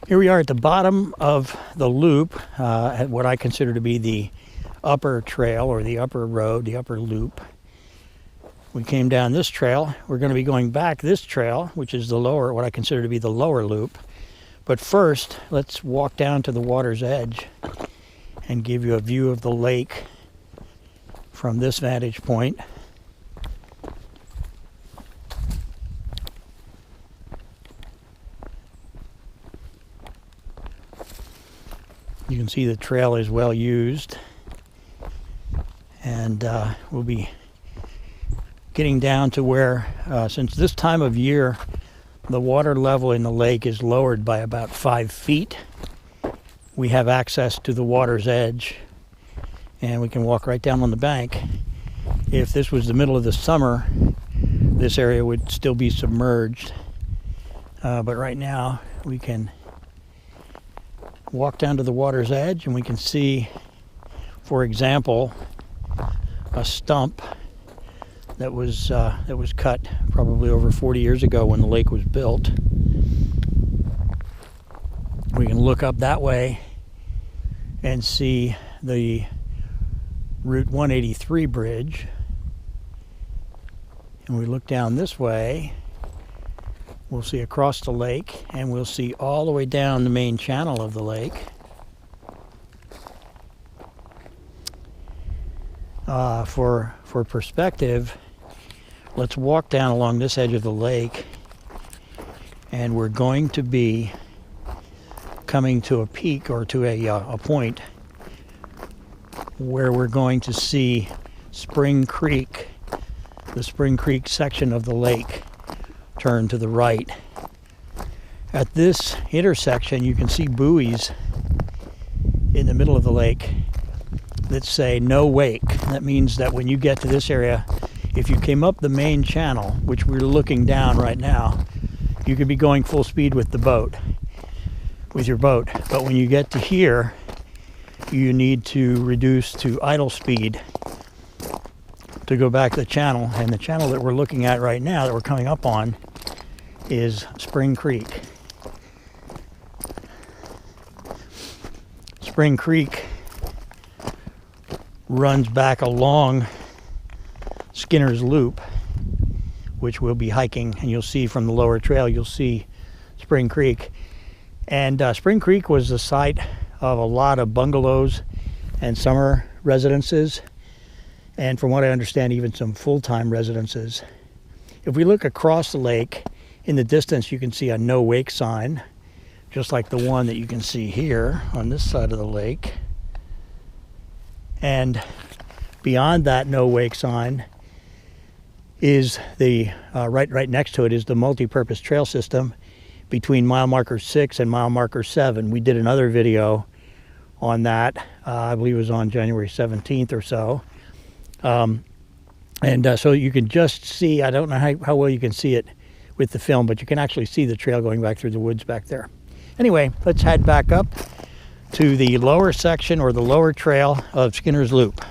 Here we are at the bottom of the loop, at what I consider to be the upper trail or the upper road, the upper loop. We came down this trail. We're going to be going back this trail, which is the lower, what I consider to be the lower loop. But first, let's walk down to the water's edge and give you a view of the lake from this vantage point. You can see the trail is well used, and we'll be getting down to where, since this time of year, the water level in the lake is lowered by about 5 feet. We have access to the water's edge, and we can walk right down on the bank. If this was the middle of the summer, this area would still be submerged, but right now we can walk down to the water's edge, and we can see, for example, a stump that was cut probably over 40 years ago when the lake was built. We can look up that way and see the Route 183 bridge, and we look down this way, we'll see across the lake, and we'll see all the way down the main channel of the lake. For perspective, let's walk down along this edge of the lake, and we're going to be coming to a peak, or to a point where we're going to see Spring Creek, the Spring Creek section of the lake, turn to the right. At this intersection, you can see buoys in the middle of the lake that say no wake. That means that when you get to this area, if you came up the main channel, which we're looking down right now, you could be going full speed with the boat, with your boat. But when you get to here, you need to reduce to idle speed to go back to the channel. And the channel that we're looking at right now, that we're coming up on, is Spring Creek. Spring Creek runs back along Skinner's Loop, which we'll be hiking, and you'll see from the lower trail, you'll see Spring Creek. And Spring Creek was the site of a lot of bungalows and summer residences, and from what I understand, even some full-time residences. If we look across the lake, in the distance you can see a no wake sign, just like the one that you can see here on this side of the lake. And beyond that no wake sign is the right next to it is the multi-purpose trail system between mile marker 6 and mile marker 7. We did another video on that. I believe it was on January 17th or so. So you can just see, I don't know how well you can see it with the film, but you can actually see the trail going back through the woods back there. Anyway, let's head back up to the lower section, or the lower trail, of Skinner's Loop.